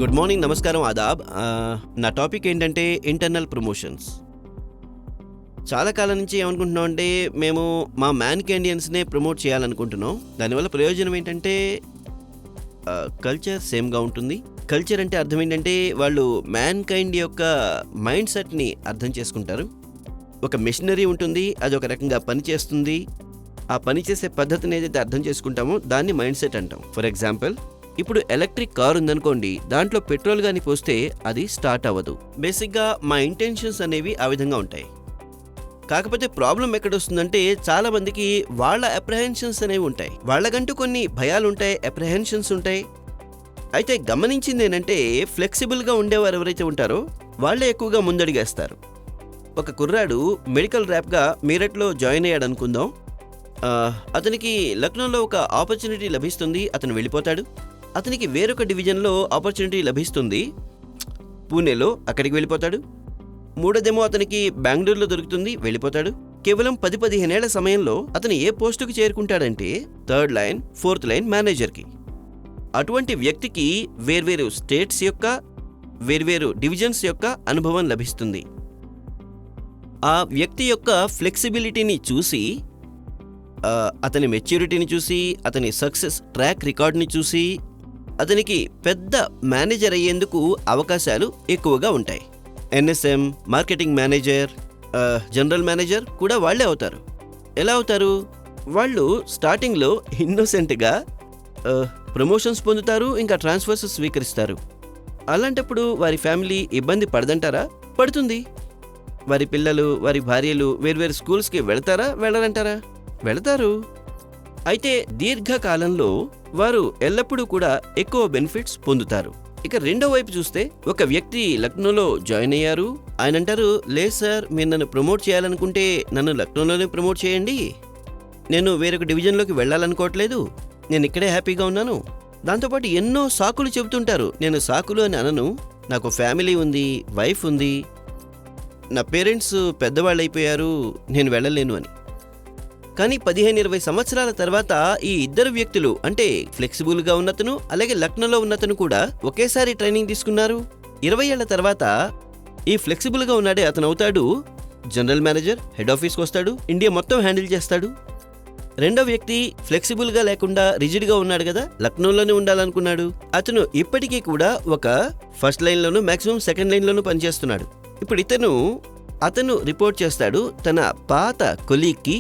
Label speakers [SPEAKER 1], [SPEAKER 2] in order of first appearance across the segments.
[SPEAKER 1] Good morning, నమస్కారం, ఆదాబ్. నా topic ఏంటంటే ఇంటర్నల్ ప్రమోషన్స్. చాలా కాలం నుంచి ఏమనుకుంటున్నాం అంటే మేము మా మ్యాన్ క్యాండియన్స్నే ప్రమోట్ చేయాలనుకుంటున్నాం. దానివల్ల ప్రయోజనం ఏంటంటే కల్చర్ సేమ్గా ఉంటుంది. కల్చర్ అంటే అర్థం ఏంటంటే వాళ్ళు మ్యాన్ కైండ్ యొక్క మైండ్ సెట్ని అర్థం చేసుకుంటారు. ఒక మెషినరీ ఉంటుంది, అది ఒక రకంగా పనిచేస్తుంది. ఆ పని చేసే పద్ధతిని ఏదైతే అర్థం చేసుకుంటామో దాన్ని మైండ్ సెట్ అంటాం. ఫర్ ఎగ్జాంపుల్, ఇప్పుడు ఎలక్ట్రిక్ కార్ ఉందనుకోండి, దాంట్లో పెట్రోల్ కానీ పోస్తే అది స్టార్ట్ అవ్వదు. బేసిక్గా మా ఇంటెన్షన్స్ అనేవి ఆ విధంగా ఉంటాయి. కాకపోతే ప్రాబ్లం ఎక్కడొస్తుందంటే చాలా మందికి వాళ్ళ అప్రహెన్షన్స్ అనేవి ఉంటాయి. వాళ్ళకంటూ కొన్ని భయాలు ఉంటాయి, అప్రహెన్షన్స్ ఉంటాయి. అయితే గమనించింది ఏంటంటే ఫ్లెక్సిబుల్గా ఉండేవారు ఎవరైతే ఉంటారో వాళ్ళే ఎక్కువగా ముందడిగేస్తారు. ఒక కుర్రాడు మెడికల్ ర్యాప్గా మీరట్లో జాయిన్ అయ్యాడు అనుకుందాం. అతనికి లక్నోలో ఒక ఆపర్చునిటీ లభిస్తుంది, అతను వెళ్ళిపోతాడు. అతనికి వేరొక డివిజన్లో ఆపర్చునిటీ లభిస్తుంది, పూణేలో, అక్కడికి వెళ్ళిపోతాడు. మూడోదేమో అతనికి బెంగళూరులో దొరుకుతుంది, వెళ్ళిపోతాడు. కేవలం 10-15 ఏళ్ల సమయంలో అతను ఏ పోస్టుకు చేరుకుంటాడంటే 3rd లైన్ 4th లైన్ మేనేజర్కి. అటువంటి వ్యక్తికి వేర్వేరు స్టేట్స్ యొక్క వేర్వేరు డివిజన్స్ యొక్క అనుభవం లభిస్తుంది. ఆ వ్యక్తి యొక్క ఫ్లెక్సిబిలిటీని చూసి, అతని మెచ్యూరిటీని చూసి, అతని సక్సెస్ ట్రాక్ రికార్డ్ని చూసి అతనికి పెద్ద మేనేజర్ అయ్యేందుకు అవకాశాలు ఎక్కువగా ఉంటాయి. NSM, marketing manager, general manager కూడా వాళ్ళే అవుతారు. ఎలా అవుతారు? వాళ్ళు స్టార్టింగ్లో ఇన్నోసెంట్గా ప్రమోషన్స్ పొందుతారు, ఇంకా ట్రాన్స్ఫర్స్ స్వీకరిస్తారు. అలాంటప్పుడు వారి ఫ్యామిలీ ఇబ్బంది పడదంటారా? పడుతుంది. వారి పిల్లలు, వారి భార్యలు వేర్వేరు స్కూల్స్కి వెళతారా, వెళ్ళరంటారా? వెళతారు. అయితే దీర్ఘకాలంలో వారు ఎల్లప్పుడూ కూడా ఎక్కువ బెనిఫిట్స్ పొందుతారు. ఇక రెండో వైపు చూస్తే, ఒక వ్యక్తి లక్నోలో జాయిన్ అయ్యారు. ఆయన అంటారు, లేదు సార్, మీరు నన్ను ప్రమోట్ చేయాలనుకుంటే నన్ను లక్నోలోనే ప్రమోట్ చేయండి. నేను వేరొక డివిజన్లోకి వెళ్ళాలనుకోవట్లేదు, నేను ఇక్కడే హ్యాపీగా ఉన్నాను. దాంతోపాటు ఎన్నో సాకులు చెబుతుంటారు. నేను సాకులు అని అనను, నాకు ఫ్యామిలీ ఉంది, వైఫ్ ఉంది, నా పేరెంట్స్ పెద్దవాళ్ళు అయిపోయారు, నేను వెళ్ళలేను అని. కానీ 15-20 సంవత్సరాల తర్వాత ఈ ఇద్దరు వ్యక్తులు, అంటే ఫ్లెక్సిబుల్గా ఉన్నతను అలాగే లక్నోలో ఉన్నతను కూడా ఒకేసారి ట్రైనింగ్ తీసుకున్నారు. 20 ఏళ్ల తర్వాత ఈ ఫ్లెక్సిబుల్గా ఉన్నాడే అతను అవుతాడు జనరల్ మేనేజర్, హెడ్ ఆఫీస్కి వస్తాడు, ఇండియా మొత్తం హ్యాండిల్ చేస్తాడు. రెండో వ్యక్తి ఫ్లెక్సిబుల్గా లేకుండా రిజిడ్గా ఉన్నాడు కదా, లక్నోలోనే ఉండాలనుకున్నాడు. అతను ఇప్పటికీ కూడా ఒక ఫస్ట్ లైన్లోనూ మ్యాక్సిమం సెకండ్ లైన్లోనూ పనిచేస్తున్నాడు. ఇప్పుడు అతను రిపోర్ట్ చేస్తాడు తన పాత కొలీగ్కి.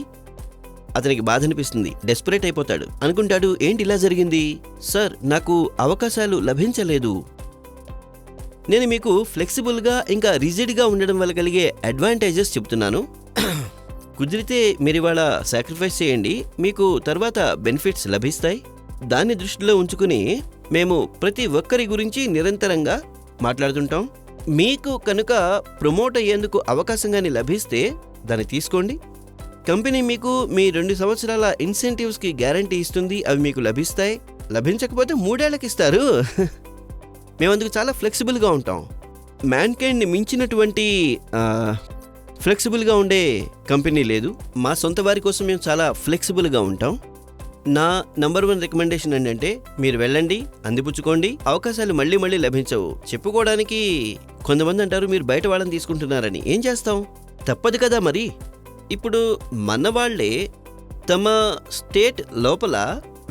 [SPEAKER 1] అతనికి బాధ అనిపిస్తుంది, డెస్పరేట్ అయిపోతాడు. అనుకుంటాడు, ఏంటి ఇలా జరిగింది సార్, నాకు అవకాశాలు లభించలేదు. నేను మీకు ఫ్లెక్సిబుల్గా ఇంకా రిజిడ్గా ఉండడం వల్ల కలిగే అడ్వాంటేజెస్ చెప్తున్నాను. కుదిరితే మీరు ఇవాళ సాక్రిఫైస్ చేయండి, మీకు తర్వాత బెనిఫిట్స్ లభిస్తాయి. దాన్ని దృష్టిలో ఉంచుకుని మేము ప్రతి ఒక్కరి గురించి నిరంతరంగా మాట్లాడుతుంటాం. మీకు కనుక ప్రమోట్ అయ్యేందుకు అవకాశం కానీ లభిస్తే దాన్ని తీసుకోండి. కంపెనీ మీకు మీ 2 సంవత్సరాల ఇన్సెంటివ్స్కి గ్యారంటీ ఇస్తుంది, అవి మీకు లభిస్తాయి. లభించకపోతే 3 ఏళ్లకి ఇస్తారు. మేమందుకు చాలా ఫ్లెక్సిబుల్గా ఉంటాం. మ్యాన్కైండ్ని మించినటువంటి ఫ్లెక్సిబుల్గా ఉండే కంపెనీ లేదు. మా సొంత వారి కోసం మేము చాలా ఫ్లెక్సిబుల్గా ఉంటాం. నా నంబర్ 1 రికమెండేషన్ ఏంటంటే, మీరు వెళ్ళండి, అందిపుచ్చుకోండి. అవకాశాలు మళ్ళీ మళ్ళీ లభించవు. చెప్పుకోవడానికి కొంతమంది అంటారు మీరు బయట వాళ్ళని తీసుకుంటున్నారని. ఏం చేస్తాం, తప్పదు కదా. మరి ఇప్పుడు మన వాళ్ళే తమ స్టేట్ లోపల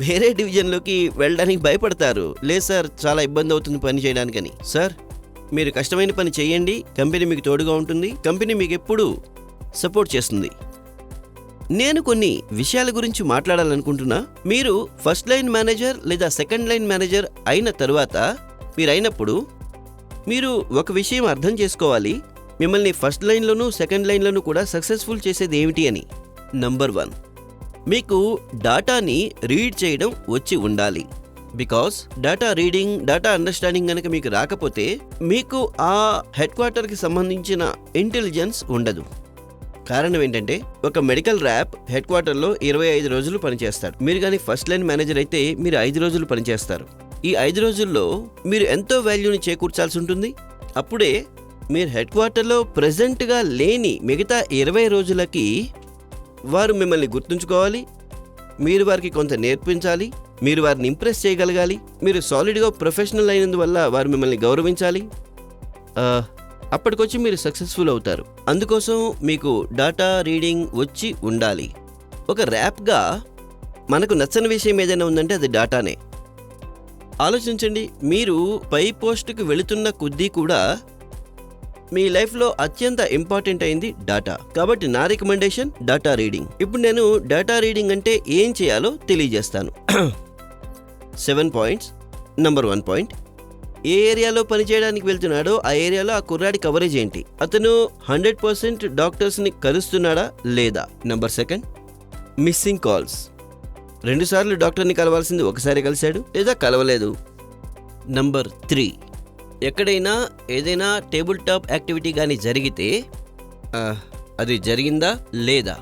[SPEAKER 1] వేరే డివిజన్లోకి వెళ్ళడానికి భయపడతారు. లేదు సార్, చాలా ఇబ్బంది అవుతుంది పని చేయడానికని. సార్, మీరు కష్టమైన పని చేయండి, కంపెనీ మీకు తోడుగా ఉంటుంది, కంపెనీ మీకు ఎప్పుడూ సపోర్ట్ చేస్తుంది. నేను కొన్ని విషయాల గురించి మాట్లాడాలనుకుంటున్నా. మీరు ఫస్ట్ లైన్ మేనేజర్ లేదా సెకండ్ లైన్ మేనేజర్ అయిన తరువాత అయినప్పుడు మీరు ఒక విషయం అర్థం చేసుకోవాలి, మిమ్మల్ని ఫస్ట్ లైన్లోనూ సెకండ్ లైన్లోనూ కూడా సక్సెస్ఫుల్ చేసేది ఏమిటి అని. నంబర్ 1, మీకు డాటాని రీడ్ చేయడం వచ్చి ఉండాలి. Because data reading, data understanding కనుక మీకు రాకపోతే మీకు ఆ హెడ్ క్వార్టర్కి సంబంధించిన ఇంటెలిజెన్స్ ఉండదు. కారణం ఏంటంటే, ఒక మెడికల్ ర్యాప్ హెడ్ క్వార్టర్లో 25 రోజులు పనిచేస్తాడు. మీరు కానీ ఫస్ట్ లైన్ మేనేజర్ అయితే మీరు 5 రోజులు పనిచేస్తారు. ఈ 5 రోజుల్లో మీరు ఎంతో వాల్యూని చేకూర్చాల్సి ఉంటుంది. అప్పుడే మీరు హెడ్ క్వార్టర్లో ప్రెజెంట్గా లేని మిగతా 20 రోజులకి వారు మిమ్మల్ని గుర్తుంచుకోవాలి, మీరు వారికి కొంత నేర్పించాలి, మీరు వారిని ఇంప్రెస్ చేయగలగాలి. మీరు సాలిడ్గా ప్రొఫెషనల్ అయినందువల్ల వారు మిమ్మల్ని గౌరవించాలి. అప్పటికొచ్చి మీరు సక్సెస్ఫుల్ అవుతారు. అందుకోసం మీకు డాటా రీడింగ్ వచ్చి ఉండాలి. ఒక ర్యాప్గా మనకు నచ్చని విషయం ఏదైనా ఉందంటే అది డాటానే. ఆలోచించండి, మీరు పై పోస్టుకు వెళుతున్న కొద్దీ కూడా మీ లైఫ్లో అత్యంత ఇంపార్టెంట్ అయింది డాటా. కాబట్టి నా రికమెండేషన్ డాటా రీడింగ్. ఇప్పుడు నేను డాటా రీడింగ్ అంటే ఏం చేయాలో తెలియజేస్తాను. 7 పాయింట్స్. నంబర్ 1 పాయింట్, ఏ ఏరియాలో పనిచేయడానికి వెళ్తున్నాడో ఆ ఏరియాలో ఆ కుర్రాడి కవరేజ్ ఏంటి, అతను 100% డాక్టర్స్ని కలుస్తున్నాడా లేదా. Number 2, missing calls. 2 సార్లు డాక్టర్ని కలవాల్సింది ఒకసారి కలిశాడు లేదా కలవలేదు. నంబర్ 3, ఎక్కడైనా ఏదైనా టేబుల్ టాప్ యాక్టివిటీ కానీ జరిగితే అది జరిగిందా లేదా.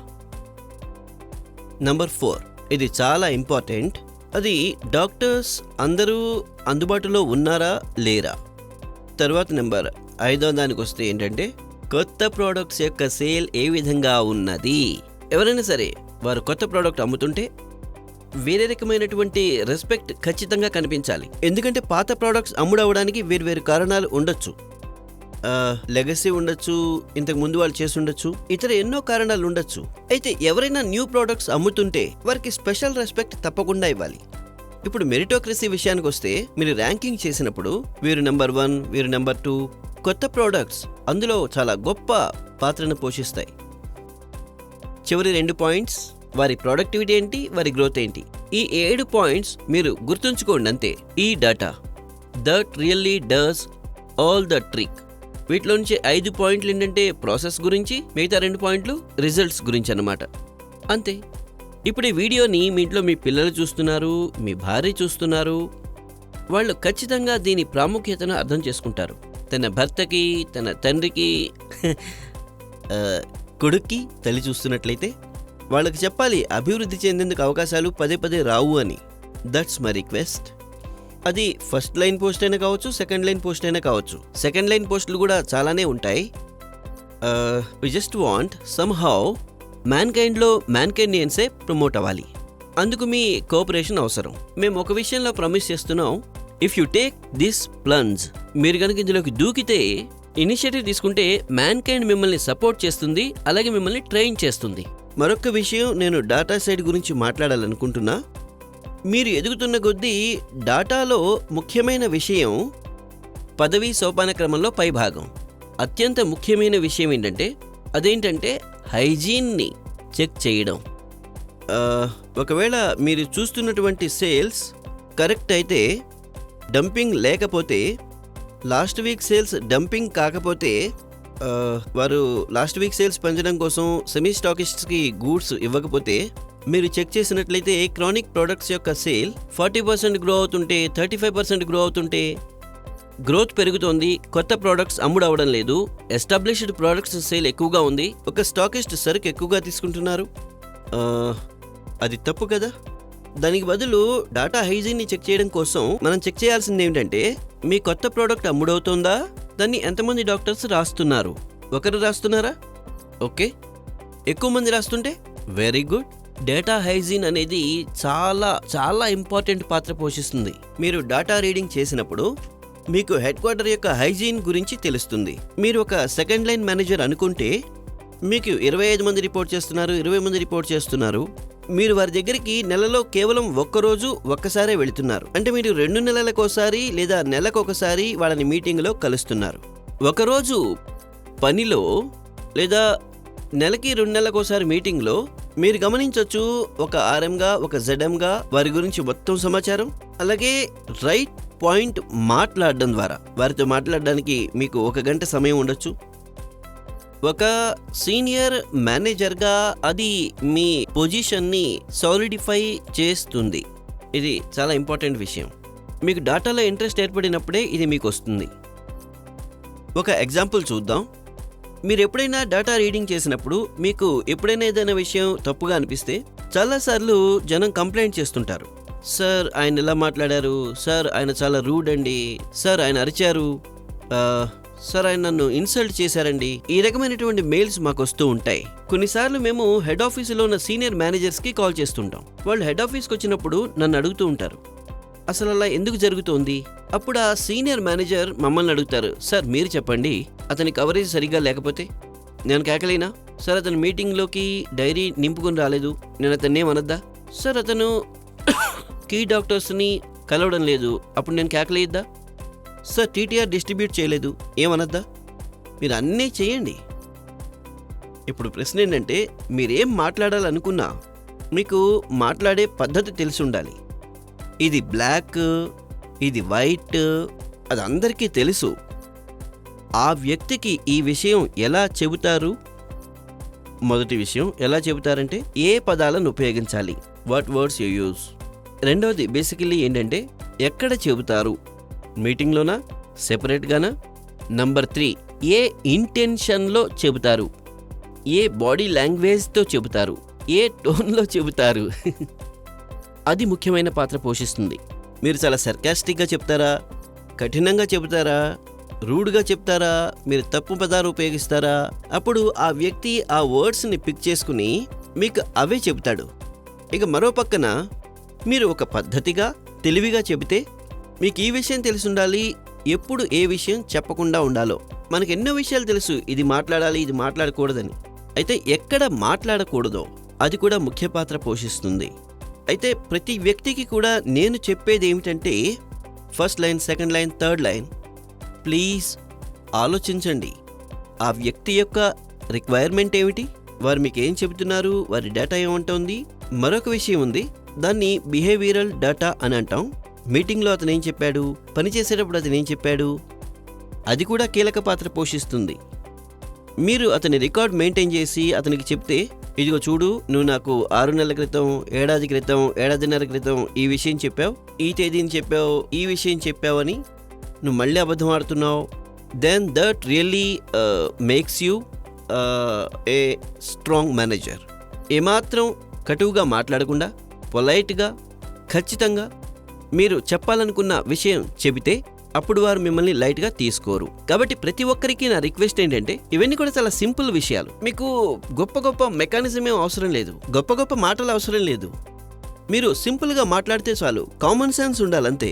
[SPEAKER 1] నంబర్ 4, ఇది చాలా ఇంపార్టెంట్, అది డాక్టర్స్ అందరూ అందుబాటులో ఉన్నారా లేరా. తర్వాత నెంబర్ 5వ దానికి వస్తే ఏంటంటే కొత్త ప్రోడక్ట్స్ యొక్క సేల్ ఏ విధంగా ఉన్నది. ఎవరైనా సరే వారు కొత్త ప్రోడక్ట్ అమ్ముతుంటే వేరే రకమైనటువంటి రెస్పెక్ట్ ఖచ్చితంగా కనిపించాలి. ఎందుకంటే పాత ప్రోడక్ట్స్ అమ్ముడవడానికి వేరు కారణాలు ఉండొచ్చు. లెగసీ ఉండొచ్చు, ఇంతకు ముందు వాళ్ళు చేసి ఉండొచ్చు, ఇతర ఎన్నో కారణాలు ఉండొచ్చు. అయితే ఎవరైనా న్యూ ప్రోడక్ట్స్ అమ్ముతుంటే వారికి స్పెషల్ రెస్పెక్ట్ తప్పకుండా ఇవ్వాలి. ఇప్పుడు మెరిటోక్రసీ విషయానికి వస్తే మీరు ర్యాంకింగ్ చేసినప్పుడు వీరు నెంబర్ 1, వీరు నెంబర్ 2, కొత్త ప్రోడక్ట్స్ అందులో చాలా గొప్ప పాత్రను పోషిస్తాయి. చివరి 2 పాయింట్స్, వారి ప్రొడక్టివిటీ ఏంటి, వారి గ్రోత్ ఏంటి. ఈ 7 పాయింట్స్ మీరు గుర్తుంచుకోండి అంతే. ఈ data that really does all the trick. వీటిలో నుంచి 5 పాయింట్లు ఏంటంటే ప్రాసెస్ గురించి, మిగతా 2 పాయింట్లు రిజల్ట్స్ గురించి అన్నమాట. అంతే. ఇప్పుడు ఈ వీడియోని మీ ఇంట్లో మీ పిల్లలు చూస్తున్నారు, మీ భార్య చూస్తున్నారు. వాళ్ళు ఖచ్చితంగా దీని ప్రాముఖ్యతను అర్థం చేసుకుంటారు. తన భర్తకి, తన తండ్రికి, కొడుక్కి తల్లి చూస్తున్నట్లయితే వాళ్ళకి చెప్పాలి అభివృద్ధి చెందేందుకు అవకాశాలు పదే రావు అని. That's my request. అది ఫస్ట్ లైన్ పోస్ట్ అయినా కావచ్చు, సెకండ్ లైన్ పోస్ట్ అయినా కావచ్చు. సెకండ్ లైన్ పోస్టులు కూడా చాలానే ఉంటాయి. వి జస్ట్ వాంట్ సమ్హౌ మ్యాన్కైండ్లో మ్యాన్కైండియన్సే ప్రమోట్ అవ్వాలి. అందుకు మీ కోఆపరేషన్ అవసరం. మేము ఒక విషయంలో ప్రామిస్ చేస్తున్నాం, if you take this plunge, మీరు కనుక ఇందులోకి దూకితే, ఇనిషియేటివ్ తీసుకుంటే మ్యాన్కైండ్ మిమ్మల్ని సపోర్ట్ చేస్తుంది, అలాగే మిమ్మల్ని ట్రైన్ చేస్తుంది. మరొక విషయం, నేను డాటా సైడ్ గురించి మాట్లాడాలనుకుంటున్నా. మీరు ఎదుగుతున్న కొద్దీ డాటాలో ముఖ్యమైన విషయం పదవీ సోపాన క్రమంలో పై భాగం. అత్యంత ముఖ్యమైన విషయం అదేంటంటే హైజీన్ని చెక్ చేయడం. ఒకవేళ మీరు చూస్తున్నటువంటి సేల్స్ కరెక్ట్ అయితే, డంపింగ్ లేకపోతే, లాస్ట్ వీక్ సేల్స్ డంపింగ్ కాకపోతే, వారు లాస్ట్ వీక్ సేల్స్ పెంచడం కోసం సెమీ స్టాకిస్ట్స్కి గూడ్స్ ఇవ్వకపోతే, మీరు చెక్ చేసినట్లయితే క్రానిక్ ప్రోడక్ట్స్ యొక్క సేల్ 40% గ్రో అవుతుంటే, 35% గ్రో అవుతుంటే, గ్రోత్ పెరుగుతోంది, కొత్త ప్రోడక్ట్స్ అమ్ముడు అవడం లేదు, ఎస్టాబ్లిష్డ్ ప్రోడక్ట్స్ సేల్ ఎక్కువగా ఉంది, ఒక స్టాకిస్ట్ సరుకు ఎక్కువగా తీసుకుంటున్నారు. అది తప్పు కదా. దానికి బదులు డాటా హైజీన్ని చెక్ చేయడం కోసం మనం చెక్ చేయాల్సింది ఏంటంటే, మీ కొత్త ప్రోడక్ట్ అమ్ముడవుతుందా, దాన్ని ఎంతమంది డాక్టర్స్ రాస్తున్నారు. ఒకరు రాస్తున్నారా? ఓకే. ఎక్కువ మంది రాస్తుంటే వెరీ గుడ్. డేటా హైజీన్ అనేది చాలా ఇంపార్టెంట్ పాత్ర పోషిస్తుంది. మీరు డాటా రీడింగ్ చేసినప్పుడు మీకు హెడ్ క్వార్టర్ యొక్క హైజీన్ గురించి తెలుస్తుంది. మీరు ఒక సెకండ్ లైన్ మేనేజర్ అనుకుంటే, మీకు 25 మంది రిపోర్ట్ చేస్తున్నారు, 20 మంది రిపోర్ట్ చేస్తున్నారు. మీరు వారి దగ్గరికి నెలలో కేవలం ఒక్కరోజు ఒక్కసారే వెళుతున్నారు. అంటే మీరు 2 నెలలకోసారి లేదా నెలకొకసారి వాళ్ళని మీటింగ్లో కలుస్తున్నారు. ఒకరోజు పనిలో లేదా నెలకి 2 నెలలకోసారి మీటింగ్లో మీరు గమనించవచ్చు, ఒక ఆర్ఎంగా, ఒక జెడ్ఎంగా వారి గురించి మొత్తం సమాచారం, అలాగే రైట్ పాయింట్ మాట్లాడడం ద్వారా వారితో మాట్లాడడానికి మీకు 1 గంట సమయం ఉండొచ్చు. ఒక సీనియర్ మేనేజర్గా అది మీ పొజిషన్ని సాలిడిఫై చేస్తుంది. ఇది చాలా ఇంపార్టెంట్ విషయం. మీకు డాటాలో ఇంట్రెస్ట్ ఏర్పడినప్పుడే ఇది మీకు వస్తుంది. ఒక ఎగ్జాంపుల్ చూద్దాం. మీరు ఎప్పుడైనా డాటా రీడింగ్ చేసినప్పుడు మీకు ఎప్పుడైనా ఏదైనా విషయం తప్పుగా అనిపిస్తే చాలాసార్లు జనం కంప్లైంట్ చేస్తుంటారు. సార్ ఆయన ఇలా మాట్లాడారు, సార్ ఆయన చాలా రూడ్ అండి, సార్ ఆయన అరిచారు, సార్ ఆయన నన్ను ఇన్సల్ట్ చేశారండి. ఈ రకమైనటువంటి మెయిల్స్ మాకు వస్తూ ఉంటాయి. కొన్నిసార్లు మేము హెడ్ ఆఫీసులో ఉన్న సీనియర్ మేనేజర్స్కి కాల్ చేస్తుంటాం. వాళ్ళు హెడ్ ఆఫీస్కి వచ్చినప్పుడు నన్ను అడుగుతూ ఉంటారు, అసలు అలా ఎందుకు జరుగుతోంది? అప్పుడు ఆ సీనియర్ మేనేజర్ మమ్మల్ని అడుగుతారు, సార్ మీరు చెప్పండి, అతని కవరేజ్ సరిగ్గా లేకపోతే నేను కేకలేనా? సార్ అతను మీటింగ్లోకి డైరీ నింపుకొని రాలేదు, నేను అతన్ని ఏమనద్దా? సార్ అతను కీ డాక్టర్స్ని కలవడం లేదు, అప్పుడు నేను కేకలేద్దా? సార్ టీటీఆర్ డిస్ట్రిబ్యూట్ చేయలేదు, ఏమనద్దా? మీరు అన్నీ చేయండి. ఇప్పుడు ప్రశ్న ఏంటంటే, మీరేం మాట్లాడాలనుకున్నా మీకు మాట్లాడే పద్ధతి తెలిసి ఉండాలి. ఇది బ్లాక్, ఇది వైట్, అది అందరికీ తెలుసు. ఆ వ్యక్తికి ఈ విషయం ఎలా చెబుతారు? మొదటి విషయం ఎలా చెబుతారంటే, ఏ పదాలను ఉపయోగించాలి, వాట్ వర్డ్స్ యూ యూజ్. రెండవది బేసికల్లీ ఏంటంటే, ఎక్కడ చెబుతారు, మీటింగ్లోనా, సెపరేట్గానా? నంబర్ 3, ఏ ఇంటెన్షన్లో చెబుతారు, ఏ బాడీ లాంగ్వేజ్తో చెబుతారు, ఏ టోన్లో చెబుతారు. అది ముఖ్యమైన పాత్ర పోషిస్తుంది. మీరు చాలా సర్కాస్టిక్గా చెప్తారా, కఠినంగా చెబుతారా, రూడ్గా చెప్తారా, మీరు తప్పు పదాలు ఉపయోగిస్తారా? అప్పుడు ఆ వ్యక్తి ఆ వర్డ్స్ని పిక్ చేసుకుని మీకు అవే చెబుతాడు. ఇక మరో పక్కన మీరు ఒక పద్ధతిగా తెలివిగా చెబితే, మీకు ఈ విషయం తెలిసి ఉండాలి, ఎప్పుడు ఏ విషయం చెప్పకుండా ఉండాలో. మనకు ఎన్నో విషయాలు తెలుసు, ఇది మాట్లాడాలి, ఇది మాట్లాడకూడదని. అయితే ఎక్కడ మాట్లాడకూడదో అది కూడా ముఖ్య పాత్ర పోషిస్తుంది. అయితే ప్రతి వ్యక్తికి కూడా నేను చెప్పేది ఏమిటంటే, first line, second line, third line, please ఆలోచించండి. ఆ వ్యక్తి యొక్క రిక్వైర్మెంట్ ఏమిటి, వారు మీకు ఏం చెబుతున్నారు, వారి డేటా ఏమంటోంది. మరొక విషయం ఉంది, దాన్ని బిహేవియరల్ డేటా అని అంటాం. మీటింగ్లో అతను ఏం చెప్పాడు, పనిచేసేటప్పుడు అతను ఏం చెప్పాడు, అది కూడా కీలక పాత్ర పోషిస్తుంది. మీరు అతని రికార్డ్ మెయింటైన్ చేసి అతనికి చెప్తే, ఇదిగో చూడు, నువ్వు నాకు 6 నెలల క్రితం, ఏడాది క్రితం, ఏడాదిన్నర క్రితం ఈ విషయం చెప్పావు, ఈ తేదీని చెప్పావు, ఈ విషయం చెప్పావు అని నువ్వు మళ్ళీ అబద్ధం ఆడుతున్నావు. Then that really makes you a strong manager. ఏమాత్రం కటువుగా మాట్లాడకుండా పొలైట్గా, ఖచ్చితంగా మీరు చెప్పాలనుకున్న విషయం చెబితే అప్పుడు వారు మిమ్మల్ని లైట్గా తీసుకోరు. కాబట్టి ప్రతి ఒక్కరికి నా రిక్వెస్ట్ ఏంటంటే, ఇవన్నీ కూడా చాలా సింపుల్ విషయాలు. మీకు గొప్ప గొప్ప మెకానిజం ఏం అవసరం లేదు, గొప్ప గొప్ప మాటలు అవసరం లేదు. మీరు సింపుల్గా మాట్లాడితే చాలు. కామన్ సెన్స్ ఉండాలంతే.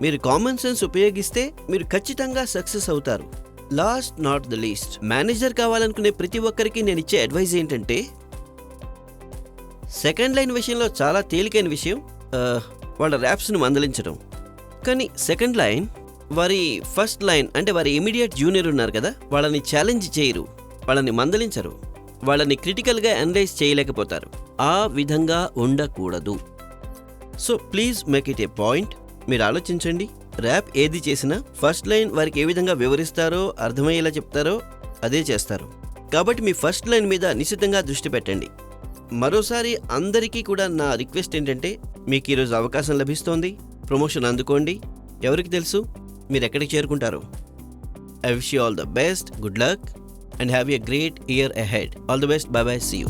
[SPEAKER 1] మీరు కామన్ సెన్స్ ఉపయోగిస్తే మీరు ఖచ్చితంగా సక్సెస్ అవుతారు. Last not the least, manager కావాలనుకునే ప్రతి ఒక్కరికి నేను ఇచ్చే అడ్వైజ్ ఏంటంటే, సెకండ్ లైన్ విషయంలో చాలా తేలికైన విషయం వాళ్ళ ర్యాప్స్ను మందలించడం. కానీ సెకండ్ లైన్ వారి ఫస్ట్ లైన్ అంటే వారి ఇమీడియట్ జూనియర్ ఉన్నారు కదా, వాళ్ళని ఛాలెంజ్ చేయరు, వాళ్ళని మందలించరు, వాళ్ళని క్రిటికల్గా అనలైజ్ చేయలేకపోతారు. ఆ విధంగా ఉండకూడదు. So please make it A point. మీరు ఆలోచించండి, ర్యాప్ ఏది చేసినా ఫస్ట్ లైన్ వారికి ఏ విధంగా వివరిస్తారో, అర్థమయ్యేలా చెప్తారో అదే చేస్తారు. కాబట్టి మీ ఫస్ట్ లైన్ మీద నిశ్చితంగా దృష్టి పెట్టండి. మరోసారి అందరికీ కూడా నా రిక్వెస్ట్ ఏంటంటే, మీకు ఈరోజు అవకాశం లభిస్తోంది, ప్రమోషన్ అందుకోండి. ఎవరికి తెలుసు మీరు ఎక్కడికి చేరుకుంటారో. I wish you all the best, good luck and have a great year ahead. All the best, bye bye, see you.